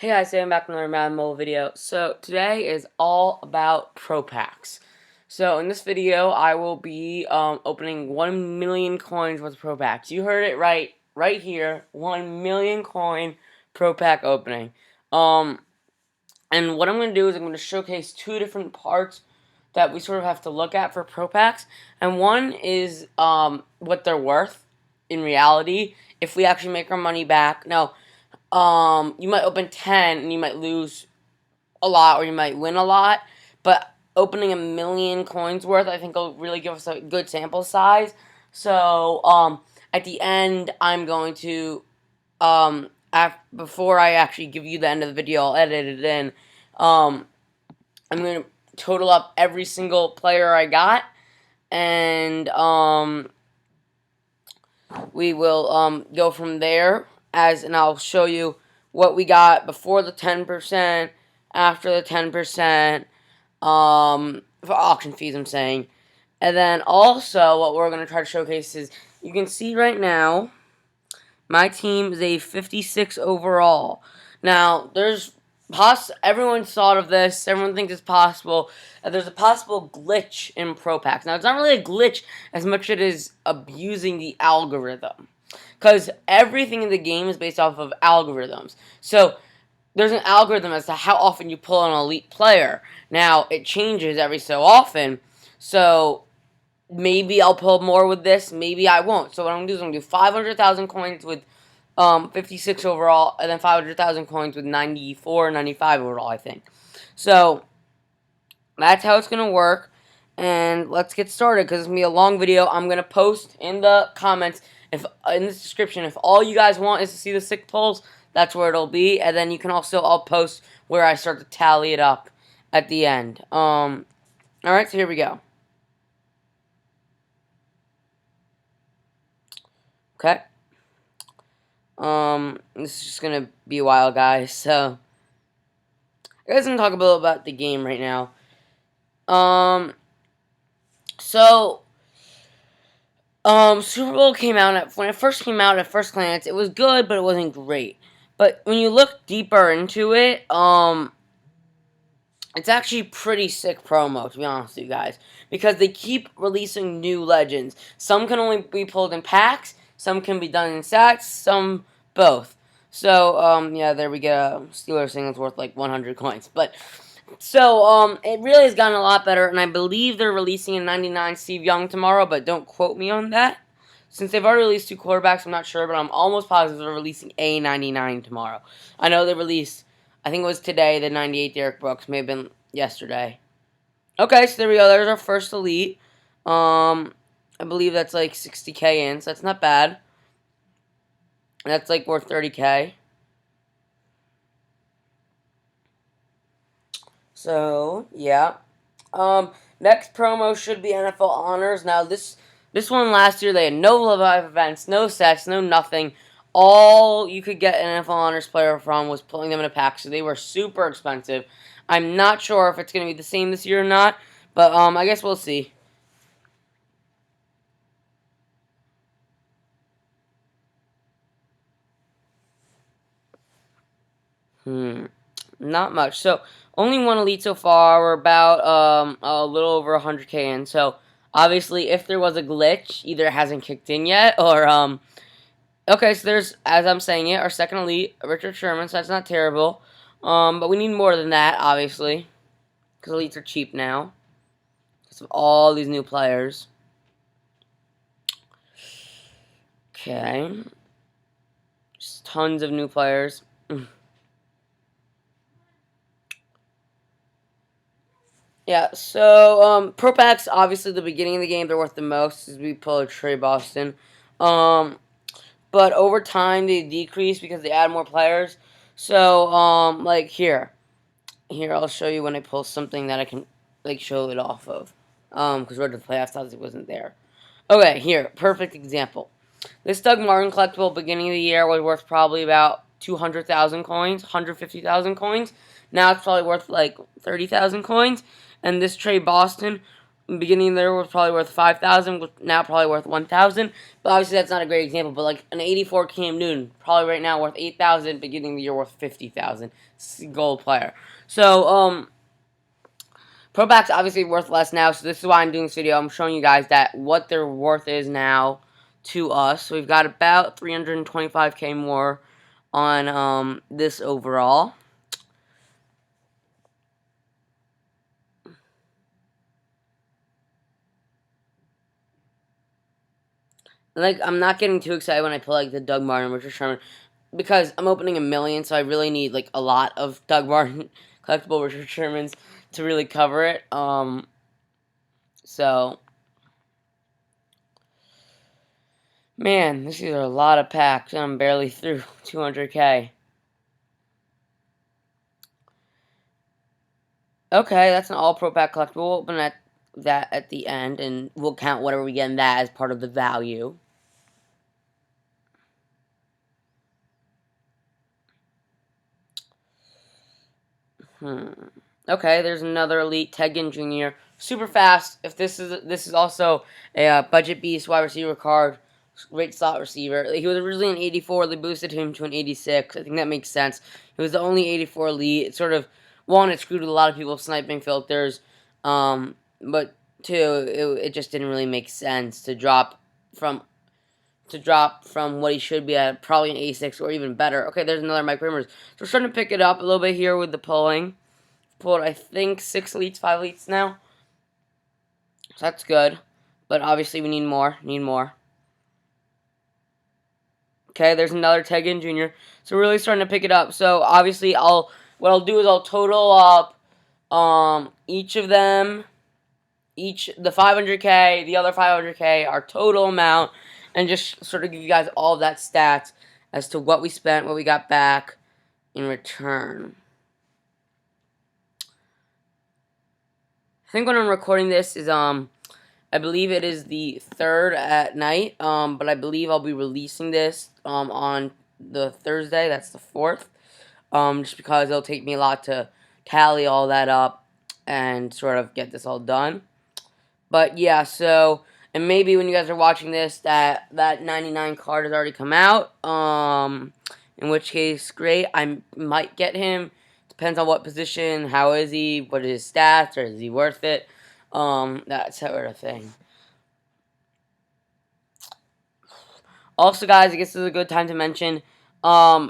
Hey guys, today I'm back with another Madden mobile video. So today is all about Pro Packs. So in this video, I will be opening 1 million coins worth of Pro Packs. You heard it right here, 1 million coin Pro Pack opening. And what I'm going to do is I'm going to showcase two different parts that we sort of have to look at for Pro Packs. And one is what they're worth in reality, if we actually make our money back. Now, you might open 10 and you might lose a lot or you might win a lot, but opening 1 million coins worth, I think will really give us a good sample size. So, at the end, I'm going to, before I actually give you the end of the video, I'll edit it in. I'm going to total up every single player I got, and, we will, go from there. And I'll show you what we got before the 10%, after the 10%, for auction fees, I'm saying. And then also, what we're going to try to showcase is, you can see right now, my team is a 56 overall. Now, everyone's thought of this, everyone thinks it's possible, there's a possible glitch in Pro Packs. Now, it's not really a glitch as much as it is abusing the algorithm. Because everything in the game is based off of algorithms. So, there's an algorithm as to how often you pull an elite player. Now, it changes every so often. So, maybe I'll pull more with this, maybe I won't. So, what I'm going to do is I'm going to do 500,000 coins with 56 overall, and then 500,000 coins with 94, 95 overall, I think. So, that's how it's going to work. And let's get started, because it's going to be a long video. I'm going to post in the comments, in the description, if all you guys want is to see the sick pulls, that's where it'll be. And then you can also, I'll post where I start to tally it up at the end. Alright, so here we go. Okay. This is just gonna be a while, guys, so I guess I'm gonna talk a little about the game right now. Super Bowl came out, when it first came out at first glance, it was good, but it wasn't great. But when you look deeper into it, it's actually pretty sick promo, to be honest with you guys, because they keep releasing new legends. Some can only be pulled in packs, some can be done in sets, some both. So, yeah, there we go. Steelers thing that's worth like 100 coins. But, so, it really has gotten a lot better, and I believe they're releasing a 99 Steve Young tomorrow, but don't quote me on that. Since they've already released two quarterbacks, I'm not sure, but I'm almost positive they're releasing a 99 tomorrow. I know they released, I think it was today, the 98 Derek Brooks, may have been yesterday. Okay, so there we go, there's our first elite. I believe that's like 60k in, so that's not bad. That's like worth 30k. So, yeah. Next promo should be NFL Honors. Now, this one last year, they had no live events, no sets, no nothing. All you could get an NFL Honors player from was pulling them in a pack, so they were super expensive. I'm not sure if it's going to be the same this year or not, but I guess we'll see. Not much. So, only one elite so far. We're about a little over 100k in. So, obviously, if there was a glitch, either it hasn't kicked in yet, or, okay, so there's, as I'm saying it, our second elite, Richard Sherman, so that's not terrible. But we need more than that, obviously, because elites are cheap now, because of all these new players. Okay. Just tons of new players. Yeah, so, Pro Packs, obviously, the beginning of the game, they're worth the most, as we pull a Trey Boston. But over time, they decrease because they add more players. So, like, here, I'll show you when I pull something that I can, like, show it off of. Because Road to the Playoffs obviously wasn't there. Okay, here, perfect example. This Doug Martin collectible, beginning of the year, was worth probably about 200,000 coins, 150,000 coins. Now it's probably worth, like, 30,000 coins. And this Trey Boston, beginning of the year was probably worth 5,000, now probably worth 1,000. But obviously that's not a great example. But like an 84 Cam Newton, probably right now worth 8,000, beginning of the year worth 50,000. Gold player. So pro packs obviously worth less now. So this is why I'm doing this video. I'm showing you guys that what their worth is now to us. So we've got about 325k more on this overall. Like, I'm not getting too excited when I pull, like, the Doug Martin, Richard Sherman, because I'm opening 1,000,000, so I really need, like, a lot of Doug Martin collectible Richard Shermans to really cover it. So, man, this is a lot of packs, and I'm barely through 200k. Okay, that's an all-pro pack collectible. We'll open that at the end, and we'll count whatever we get in that as part of the value. Okay, there's another elite Tegan Jr. Super fast. If this is also a budget beast wide receiver card, great slot receiver. He was originally an 84. They boosted him to an 86. I think that makes sense. He was the only 84 elite. It sort of one, it screwed with a lot of people's sniping filters, but two, it just didn't really make sense to drop from what he should be at, probably an 86 or even better. Okay, there's another Mike Rimmers. So we're starting to pick it up a little bit here with the pulling. Pulled, I think, 6 elites, 5 elites now. So that's good. But obviously we need more. Okay, there's another Tegan Jr. So we're really starting to pick it up. So obviously what I'll do is I'll total up each of them, the 500k, the other 500k, our total amount, and just sort of give you guys all of that stats as to what we spent, what we got back in return. I think when I'm recording this is I believe it is the 3rd at night, but I believe I'll be releasing this on the Thursday. That's the 4th. Just because it'll take me a lot to tally all that up and sort of get this all done. But yeah, so, and maybe when you guys are watching this, that 99 card has already come out. In which case, great. I might get him. Depends on what position, how is he, what are his stats, or is he worth it? That sort of thing. Also, guys, I guess this is a good time to mention, I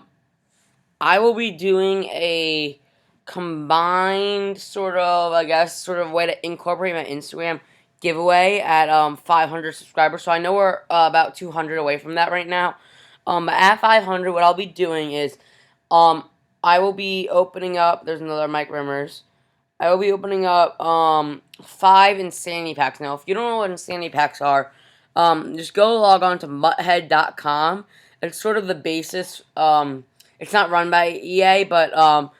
will be doing a combined sort of way to incorporate my Instagram giveaway at 500 subscribers. So I know we're about 200 away from that right now. But at 500, what I'll be doing is, I will be opening up. There's another Mike Rimmers. I will be opening up 5 Insanity Packs. Now, if you don't know what Insanity Packs are, just go log on to mutthead.com. It's sort of the basis. It's not run by EA, but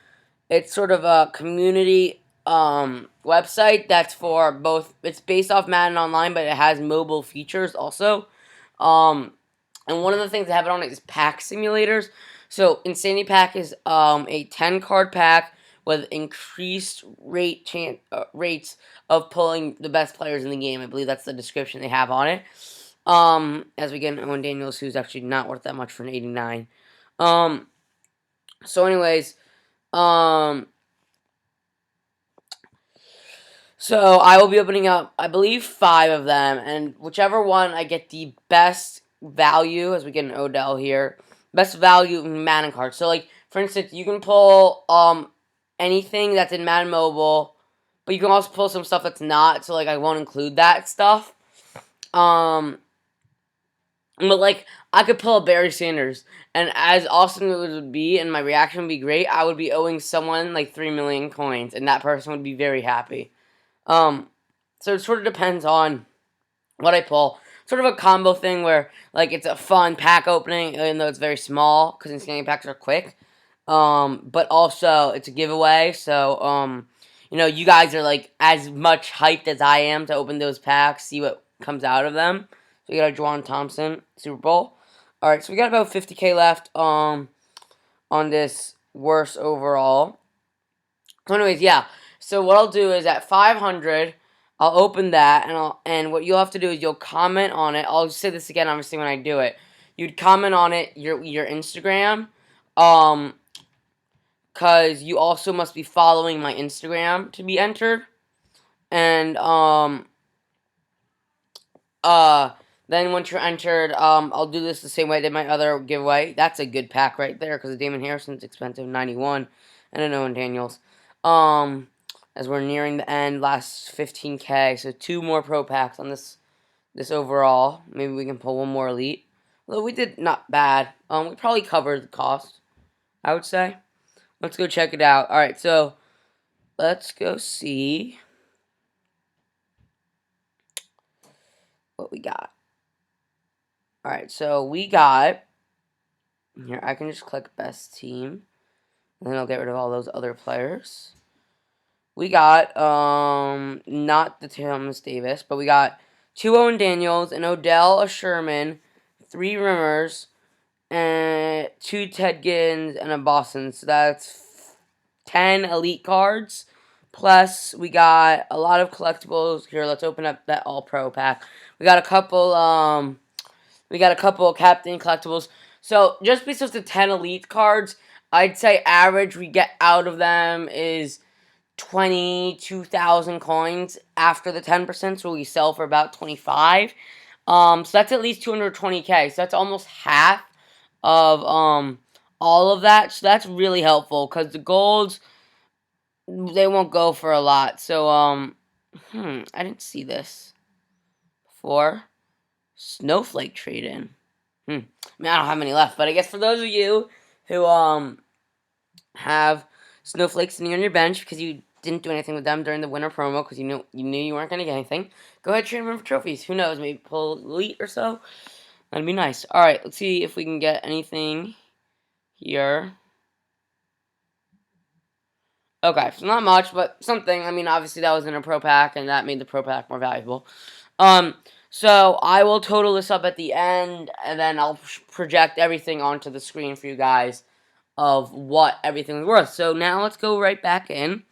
it's sort of a community website that's for both. It's based off Madden Online, but it has mobile features also. And one of the things they have it on is pack simulators. So Insanity Pack is a 10-card pack with increased rates of pulling the best players in the game. I believe that's the description they have on it. As we get Owen Daniels, who's actually not worth that much for an 89. So anyways, so I will be opening up, I believe, 5 of them, and whichever one I get the best value, as we get an Odell here, best value in Madden cards. So, like, for instance, you can pull anything that's in Madden Mobile, but you can also pull some stuff that's not, so, like, I won't include that stuff. But, like, I could pull a Barry Sanders, and as awesome as it would be, and my reaction would be great, I would be owing someone, like, 3 million coins, and that person would be very happy. So it sort of depends on what I pull. Sort of a combo thing where, like, it's a fun pack opening, even though it's very small, because Insanity Packs are quick. But also, it's a giveaway, so, you know, you guys are, like, as much hyped as I am to open those packs, see what comes out of them. So we got a Juwan Thompson Super Bowl. Alright, so we got about 50k left, on this worst overall. So anyways, yeah. So what I'll do is at 500, I'll open that, and what you'll have to do is you'll comment on it. I'll say this again, obviously, when I do it. You'd comment on it, your Instagram, um, because you also must be following my Instagram to be entered. And uh then once you're entered, I'll do this the same way I did my other giveaway. That's a good pack right there because Damon Harrison's expensive, 91, and an Owen Daniels. As we're nearing the end, last 15K, so 2 more pro packs on this overall. Maybe we can pull one more elite. Although we did not bad. We probably covered the cost, I would say. Let's go check it out. All right, so let's go see what we got. All right, so we got here. I can just click best team, and then I'll get rid of all those other players. We got not the Thomas Davis, but we got 2 Owen Daniels, an Odell, a Sherman, 3 Rimmers, and 2 Ted Gins, and a Boston. So that's 10 elite cards. Plus, we got a lot of collectibles. Here, let's open up that all pro pack. We got a couple captain collectibles. So just because of the 10 elite cards, I'd say average we get out of them is 22,000 coins after the 10%, so we sell for about 25. So that's at least 220k. So that's almost half of all of that. So that's really helpful because the golds, they won't go for a lot. So I didn't see this before. Snowflake trade in. I mean, I don't have many left, but I guess for those of you who have snowflakes sitting on your bench because you didn't do anything with them during the winter promo because you knew you weren't gonna get anything, go ahead and trade them for trophies. Who knows? Maybe pull elite or so. That'd be nice. All right, let's see if we can get anything here. Okay, so not much, but something. I mean, obviously that was in a pro pack, and that made the pro pack more valuable. So I will total this up at the end, and then I'll project everything onto the screen for you guys of what everything was worth. So now let's go right back in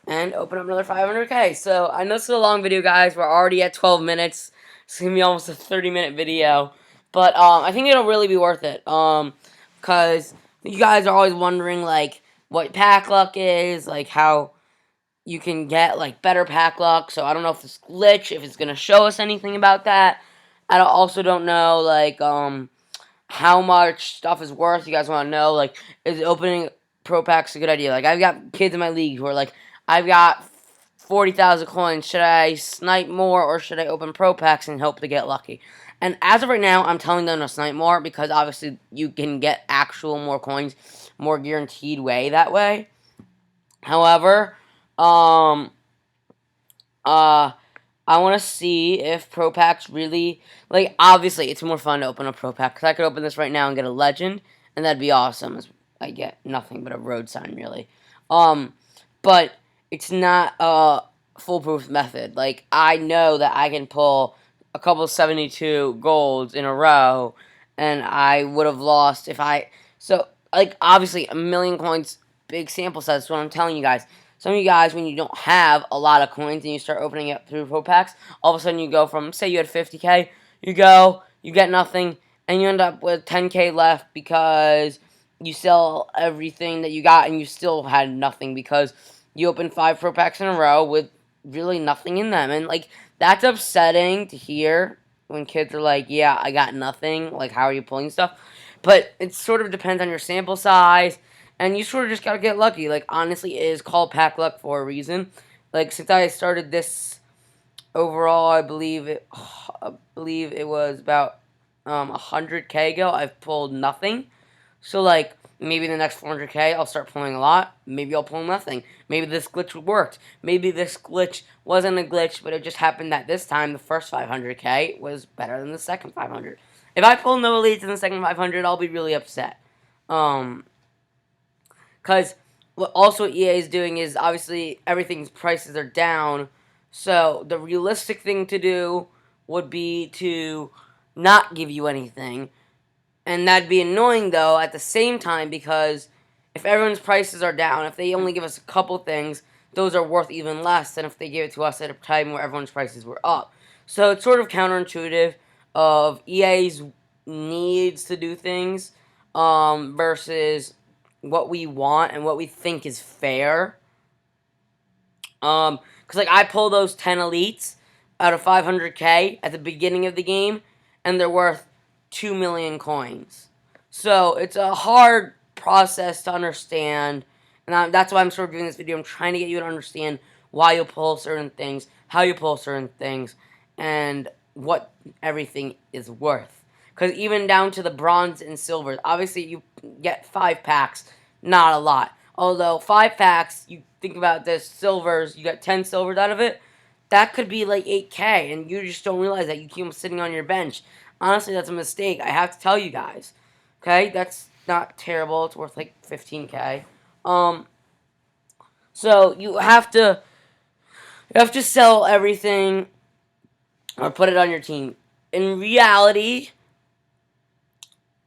and open up another 500k. So I know this is a long video, guys. We're already at 12 minutes. It's gonna be almost a 30-minute video, but I think it'll really be worth it. Because you guys are always wondering like what pack luck is, like how you can get like better pack luck. So I don't know if this glitch, if it's gonna show us anything about that. I also don't know like how much stuff is worth. You guys want to know like is opening pro packs a good idea? Like I've got kids in my league who are like, I've got 40,000 coins. Should I snipe more or should I open pro packs and hope to get lucky? And as of right now, I'm telling them to snipe more because obviously you can get actual more coins, more guaranteed way that way. However, I want to see if pro packs really like. Obviously, it's more fun to open a pro pack because I could open this right now and get a legend, and that'd be awesome. I get nothing but a road sign, really. But it's not a foolproof method. Like I know that I can pull a couple 72 golds in a row, and I would have lost if I. So like obviously a million coins, big sample size. That's what I'm telling you guys. Some of you guys, when you don't have a lot of coins and you start opening up through pro packs, all of a sudden you go from, say you had 50k, you get nothing, and you end up with 10k left because you sell everything that you got and you still had nothing because you opened 5 pro packs in a row with really nothing in them. And, like, that's upsetting to hear when kids are like, yeah, I got nothing. Like, how are you pulling stuff? But it sort of depends on your sample size. And you sort of just gotta get lucky. Like, honestly, it is called pack luck for a reason. Like, since I started this overall, I believe it was about 100k ago. I've pulled nothing. So, like, maybe the next 400k, I'll start pulling a lot. Maybe I'll pull nothing. Maybe this glitch worked. Maybe this glitch wasn't a glitch, but it just happened that this time, the first 500k was better than the second 500. If I pull no elites in the second 500, I'll be really upset. Because what also EA is doing is obviously everything's prices are down. So the realistic thing to do would be to not give you anything. And that'd be annoying though at the same time because if everyone's prices are down, if they only give us a couple things, those are worth even less than if they gave it to us at a time where everyone's prices were up. So it's sort of counterintuitive of EA's needs to do things versus what we want and what we think is fair. Because like I pull those 10 elites out of 500k at the beginning of the game, and they're worth 2 million coins. So it's a hard process to understand, and that's why I'm sort of doing this video. I'm trying to get you to understand why you pull certain things, how you pull certain things, and what everything is worth. Because even down to the bronze and silvers, obviously you get 5 packs, not a lot. Although 5 packs, you think about this, silvers, you got 10 silvers out of it, that could be like 8k, and you just don't realize that. You keep them sitting on your bench. Honestly, that's a mistake. I have to tell you guys. Okay, that's not terrible. It's worth like 15k. So you have to sell everything or put it on your team. In reality,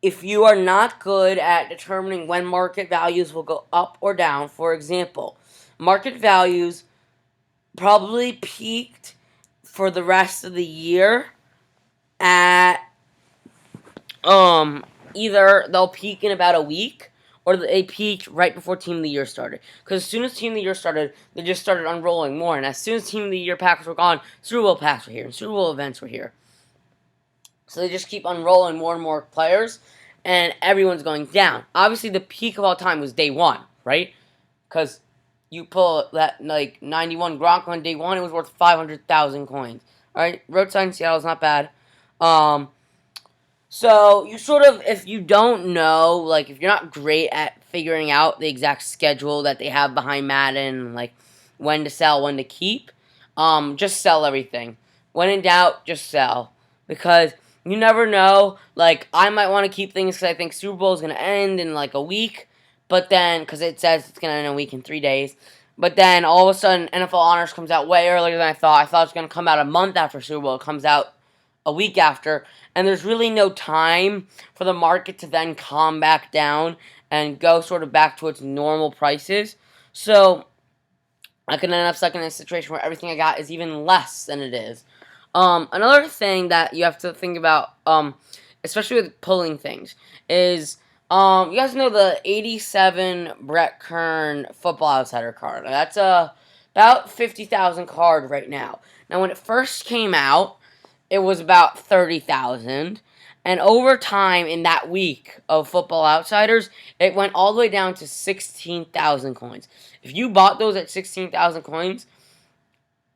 if you are not good at determining when market values will go up or down, for example, market values probably peaked for the rest of the year at either they'll peak in about a week or they peaked right before Team of the Year started. Because as soon as Team of the Year started, they just started unrolling more. And as soon as Team of the Year packs were gone, Super Bowl packs were here and Super Bowl events were here. So they just keep unrolling more and more players, and everyone's going down. Obviously, the peak of all time was day one, right? Because you pull that, like, 91 Gronk on day one, it was worth 500,000 coins. Alright, Roadside in Seattle is not bad. So, you sort of, if you don't know, like, if you're not great at figuring out the exact schedule that they have behind Madden, like, when to sell, when to keep, just sell everything. When in doubt, just sell. Because you never know. Like, I might want to keep things because I think Super Bowl is going to end in, like, a week. But then, because it says it's going to end in a week in 3 days. But then, all of a sudden, NFL Honors comes out way earlier than I thought. I thought it was going to come out a month after Super Bowl. It comes out a week after. And there's really no time for the market to then calm back down and go sort of back to its normal prices. So, I can end up stuck in a situation where everything I got is even less than it is. Another thing that you have to think about, especially with pulling things, is, you guys know the 87 Brett Kern Football Outsider card. That's about 50,000 card right now. Now, when it first came out, it was about 30,000. And over time, in that week of Football Outsiders, it went all the way down to 16,000 coins. If you bought those at 16,000 coins,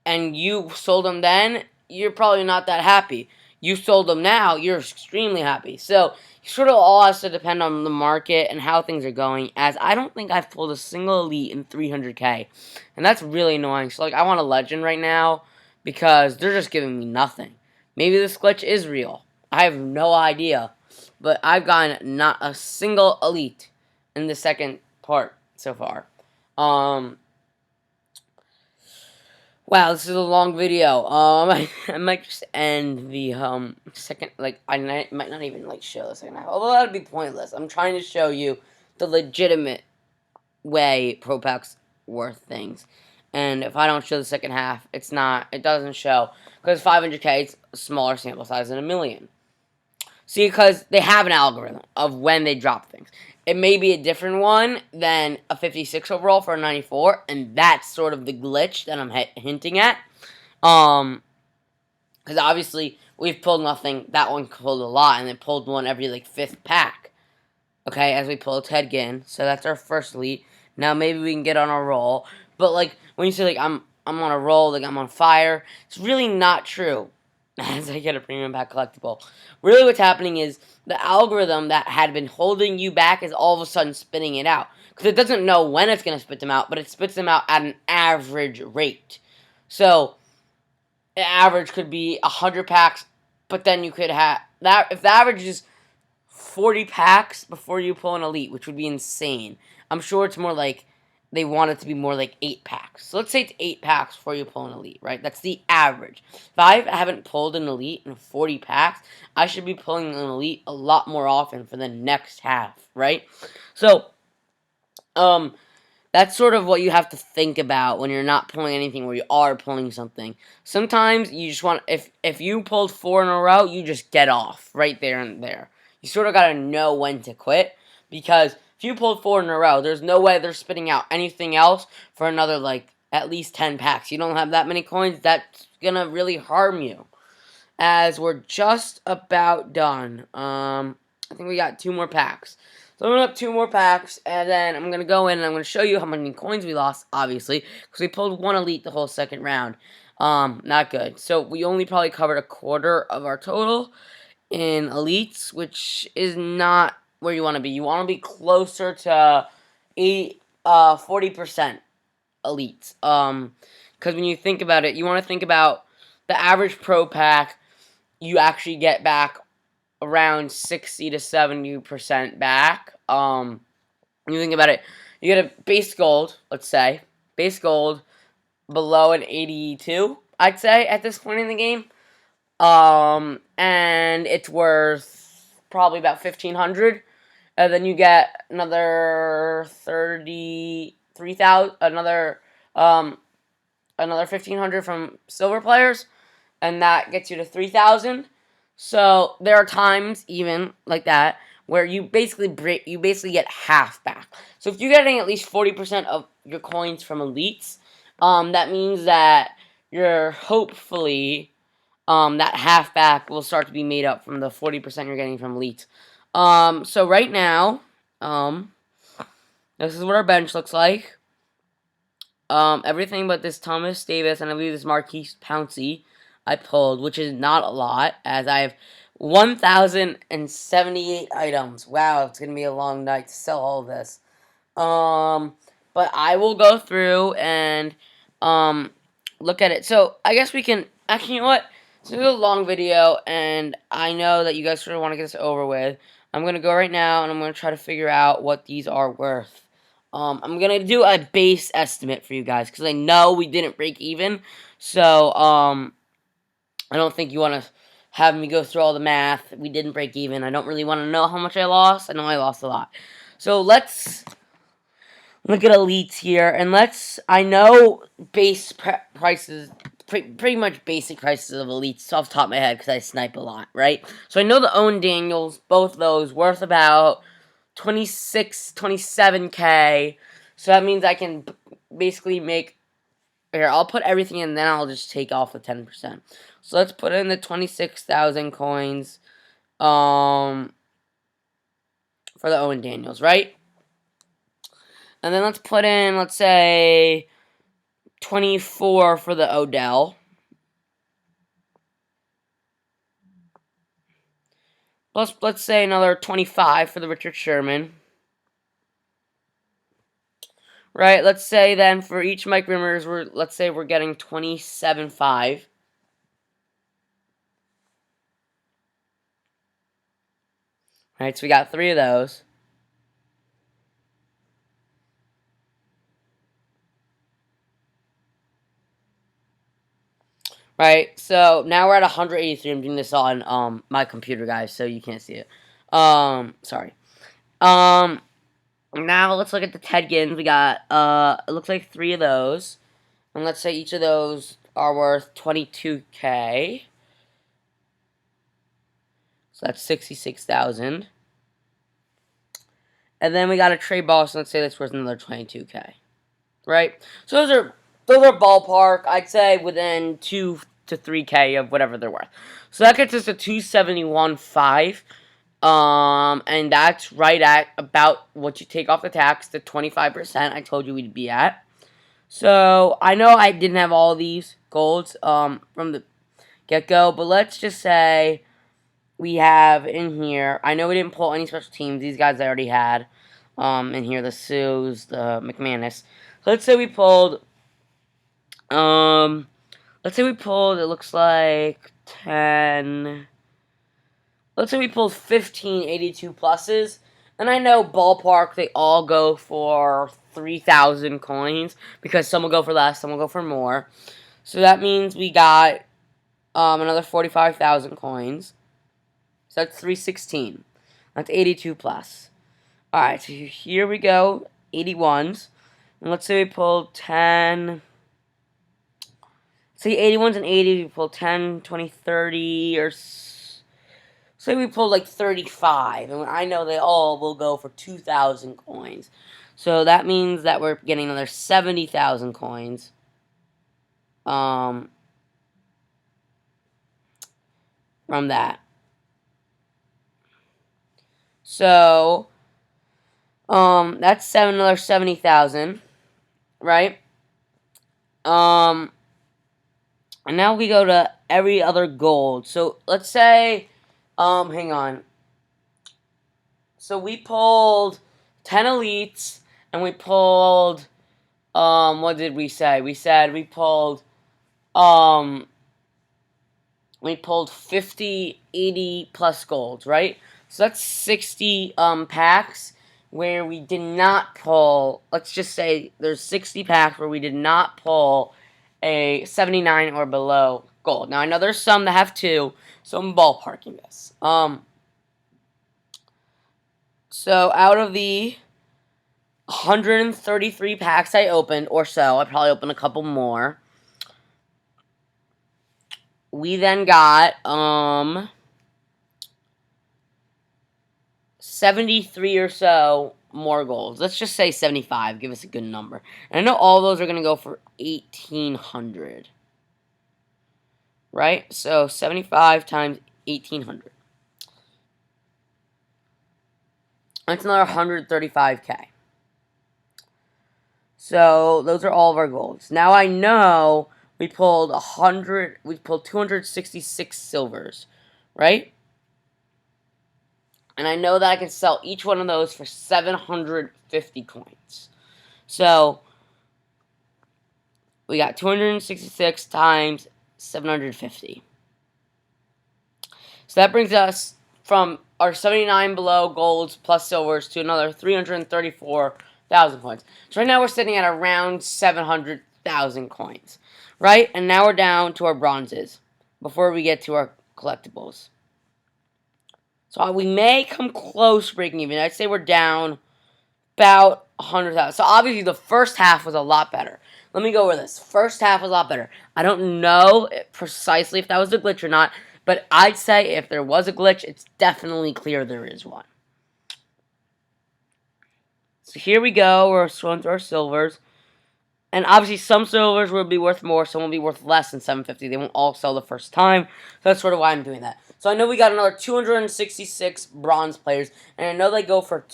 and you sold them then, you're probably not that happy. You sold them now, you're extremely happy. So, it sort of all has to depend on the market and how things are going, as I don't think I've pulled a single elite in 300k. And that's really annoying. So, like, I want a legend right now, because they're just giving me nothing. Maybe this glitch is real. I have no idea. But I've gotten not a single elite in the second part so far. Wow, this is a long video. I might just end the second, like, I might not even like show the second half, although that'd be pointless. I'm trying to show you the legitimate way Pro Packs worth things, and if I don't show the second half, it doesn't show, because 500k is a smaller sample size than a million. See, because they have an algorithm of when they drop things. It may be a different one than a 56 overall for a 94, and that's sort of the glitch that I'm hinting at. Because obviously, we've pulled nothing. That one pulled a lot, and it pulled one every, like, 5th pack. Okay, as we pull Ted Ginn. So that's our first elite. Now maybe we can get on a roll. But, like, when you say, like, I'm on a roll, like, I'm on fire, it's really not true. As I get a premium pack collectible. Really what's happening is the algorithm that had been holding you back is all of a sudden spitting it out. Because it doesn't know when it's going to spit them out, but it spits them out at an average rate. So, the average could be 100 packs, but then you could have... that. If the average is 40 packs before you pull an elite, which would be insane. I'm sure it's more like... they want it to be more like 8 packs. So let's say it's 8 packs before you pull an elite, right? That's the average. If I haven't pulled an elite in 40 packs, I should be pulling an elite a lot more often for the next half, right? So, that's sort of what you have to think about when you're not pulling anything, where you are pulling something. Sometimes you just want, if you pulled 4 in a row, you just get off right there and there. You sort of got to know when to quit, because if you pulled 4 in a row, there's no way they're spitting out anything else for another, like, at least 10 packs. You don't have that many coins, that's gonna really harm you. As we're just about done. I think we got 2 more packs. So I'm going to have 2 more packs, and then I'm going to go in and I'm going to show you how many coins we lost, obviously, because we pulled 1 elite the whole second round. Not good. So we only probably covered a quarter of our total in elites, which is not where you want to be. You want to be closer to 40% elites. Because when you think about it, you want to think about the average pro pack, you actually get back around 60 to 70% back. When you think about it, you get a base gold, let's say, base gold below an 82, I'd say, at this point in the game. And it's worth probably about 1,500. And then you get another 33,000, another 1,500 from silver players, and that gets you to 3,000. So there are times even like that where you basically get half back. So if you're getting at least 40% of your coins from elites, that means that you're hopefully that half back will start to be made up from the 40% you're getting from elites. So right now, this is what our bench looks like. Everything but this Thomas Davis and I believe this Marquise Pouncey I pulled, which is not a lot, as I have 1,078 items. Wow, it's going to be a long night to sell all of this. But I will go through and, look at it. So, I guess we can, actually, you know what? This is a long video, and I know that you guys sort of want to get this over with. I'm going to go right now, and I'm going to try to figure out what these are worth. I'm going to do a base estimate for you guys, because I know we didn't break even. So, I don't think you want to have me go through all the math. We didn't break even. I don't really want to know how much I lost. I know I lost a lot. So, let's look at elites here, and I know base prices, pretty much basic prices of elites off the top of my head, because I snipe a lot, right? So I know the Owen Daniels, both those, worth about 26, 27K, so that means I can basically make, here, I'll put everything in, then I'll just take off the 10%. So let's put in the 26,000 coins, for the Owen Daniels, right? And then let's put in, let's say, 24 for the Odell. Plus, let's say another 25 for the Richard Sherman. Right, let's say then for each Mike Rimmers, let's say we're getting 27.5. Right, so we got 3 of those. Right, so now we're at 183. I'm doing this on my computer, guys, so you can't see it. Sorry. Now let's look at the Ted Gins. We got it looks like 3 of those. And let's say each of those are worth 22K. So that's 66,000. And then we got a Trey Boston. Let's say that's worth another 22K. Right? So those are ballpark. I'd say within 2 to 3K of whatever they're worth. So that gets us to 271.5. And that's right at about what you take off the tax, the 25% I told you we'd be at. So I know I didn't have all these golds from the get-go, but let's just say we have in here, I know we didn't pull any special teams. These guys I already had in here, the Sues, the McManus. So let's say we pulled, it looks like 10, let's say we pulled 15 82 pluses. And I know ballpark, they all go for 3,000 coins, because some will go for less, some will go for more. So that means we got another 45,000 coins. So that's 316. That's 82 plus. Alright, so here we go. 81s. And let's say we pulled 10. Say 81s and 80s, we pull 10, 20, 30, or say we pulled like 35. And I know they all will go for 2,000 coins. So that means that we're getting another 70,000 coins. From that. So, that's another 70,000, right? And now we go to every other gold. So let's say, hang on. So we pulled 10 elites, and we pulled, what did we say? We said we pulled 50, 80 plus golds, right? So that's 60 packs where we did not pull. Let's just say there's 60 packs where we did not pull a 79 or below gold. Now I know there's some that have 2, so I'm ballparking this. So out of the 133 packs I opened or so, I probably opened a couple more. We then got 73 or so more golds. Let's just say 75. Give us a good number. And I know all those are going to go for 1,800. Right? So 75 times 1,800. That's another 135k. So those are all of our golds. Now I know we pulled 266 silvers. Right? And I know that I can sell each one of those for 750 coins. So we got 266 times 750. So that brings us from our 79 below golds plus silvers to another 334,000 coins. So right now we're sitting at around 700,000 coins. Right? And now we're down to our bronzes before we get to our collectibles. So we may come close breaking even. I'd say we're down about 100,000. So obviously the first half was a lot better. Let me go over this. First half was a lot better. I don't know precisely if that was a glitch or not, but I'd say if there was a glitch, it's definitely clear there is one. So here we go. We're scrolling through our silvers. And obviously some silvers will be worth more, some will be worth less than 750. They won't all sell the first time. So that's sort of why I'm doing that. So I know we got another 266 bronze players, and I know they go for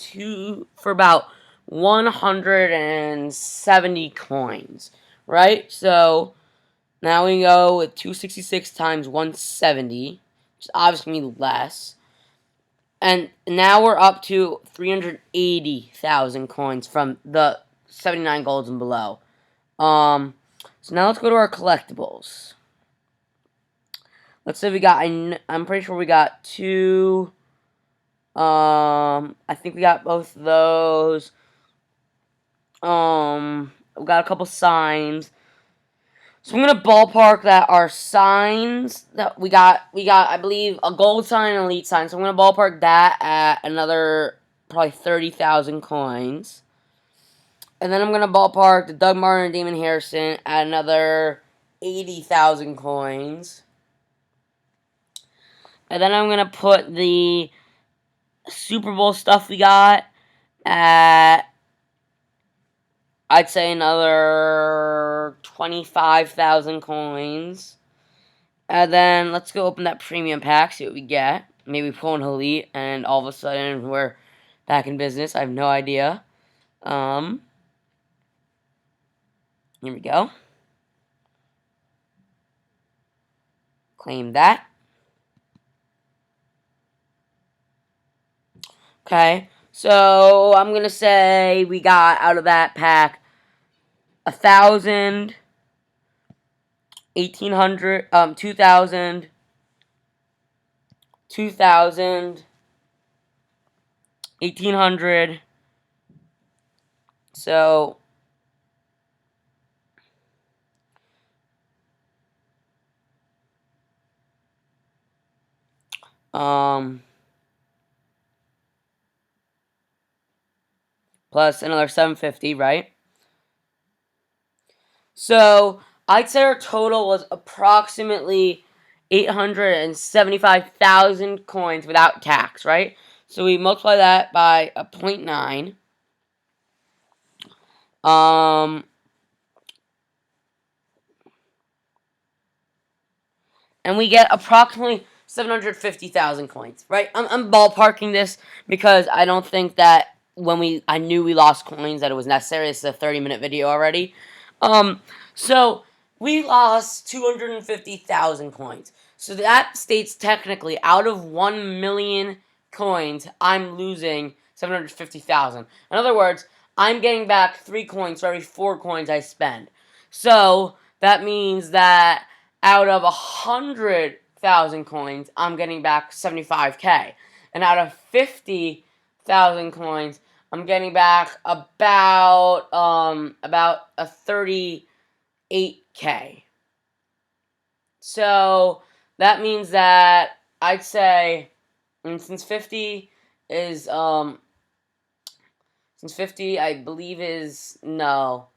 about 170 coins, right? So now we go with 266 times 170, which is obviously going to be less. And now we're up to 380,000 coins from the 79 golds and below. So now let's go to our collectibles. Let's say we got, I'm pretty sure we got 2, I think we got both of those. We got a couple signs. So I'm gonna ballpark that our signs that we got, I believe, a gold sign and an elite sign. So I'm gonna ballpark that at another probably 30,000 coins. And then I'm gonna ballpark the Doug Martin and Damon Harrison at another 80,000 coins. And then I'm gonna put the Super Bowl stuff we got at, I'd say, another 25,000 coins. And then let's go open that premium pack, see what we get. Maybe pull an elite, and all of a sudden we're back in business. I have no idea. Here we go. Claim that. Okay, so I'm gonna say we got out of that pack 1,000, 1,800, 2,000, 2,000, 1,800. So plus another 750, right? So I'd say our total was approximately 875,000 coins without tax, right? So we multiply that by a 0.9. And we get approximately 750,000 coins, right? I'm ballparking this because I don't think that I knew we lost coins that it was necessary. This is a 30-minute video already. So we lost 250,000 coins. So that states technically out of 1 million coins, I'm losing 750,000. In other words, I'm getting back 3 coins for every 4 coins I spend. So that means that out of 100,000 coins, I'm getting back 75k. And out of 50,000 coins, I'm getting back about a 38k. So that means that I'd say, and since 50 is since 50 I believe is no,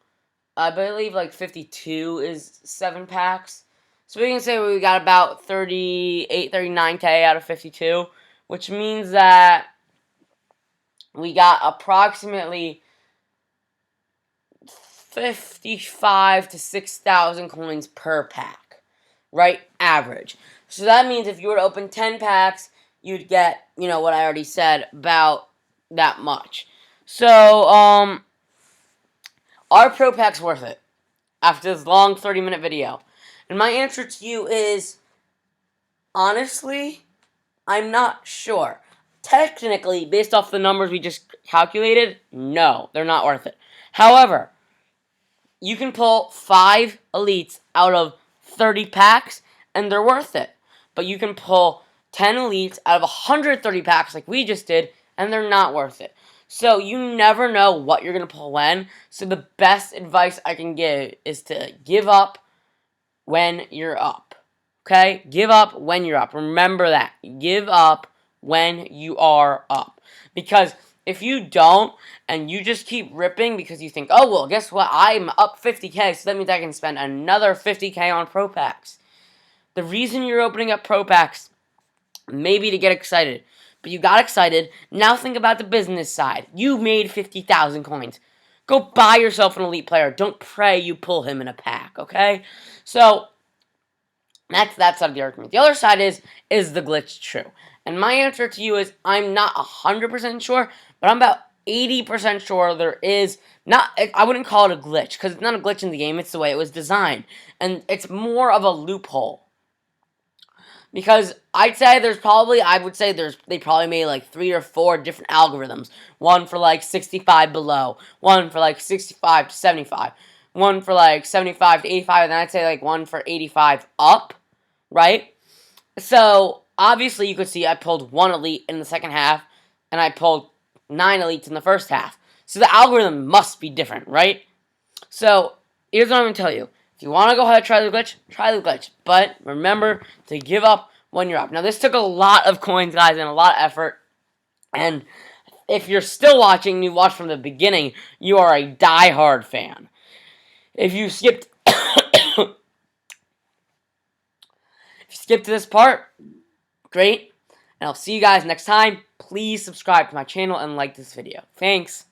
I believe like 52 is 7 packs. So we can say we got about 38, 39k out of 52, which means that we got approximately 55 to 6,000 coins per pack, right? Average. So that means if you were to open 10 packs, you'd get, what I already said, about that much. So, are pro packs worth it? After this long 30-minute video. And my answer to you is, honestly, I'm not sure. Technically, based off the numbers we just calculated, no, they're not worth it. However, you can pull 5 elites out of 30 packs, and they're worth it. But you can pull 10 elites out of 130 packs like we just did, and they're not worth it. So you never know what you're going to pull when. So the best advice I can give is to give up when you're up. Okay? Give up when you're up. Remember that. Give up when you are up. Because if you don't, and you just keep ripping because you think, oh, well, guess what? I'm up 50k, so that means I can spend another 50k on Pro Packs. The reason you're opening up Pro Packs, maybe to get excited. But you got excited. Now think about the business side. You made 50,000 coins. Go buy yourself an elite player. Don't pray you pull him in a pack, okay? So, that's that side of the argument. The other side is the glitch true? And my answer to you is I'm not 100% sure, but I'm about 80% sure there is not. I wouldn't call it a glitch because it's not a glitch in the game. It's the way it was designed, and it's more of a loophole. Because I would say they probably made like 3 or 4 different algorithms. One for like 65 below, one for like 65 to 75, one for like 75 to 85, and then I'd say like one for 85 up, right? So obviously you could see I pulled 1 elite in the second half, and I pulled 9 elites in the first half. So the algorithm must be different, right? So here's what I'm going to tell you. If you want to go ahead and try the glitch, try the glitch. But remember to give up when you're up. Now, this took a lot of coins, guys, and a lot of effort. And if you're still watching, you watched from the beginning, you are a die-hard fan. If you skipped to this part, great. And I'll see you guys next time. Please subscribe to my channel and like this video. Thanks.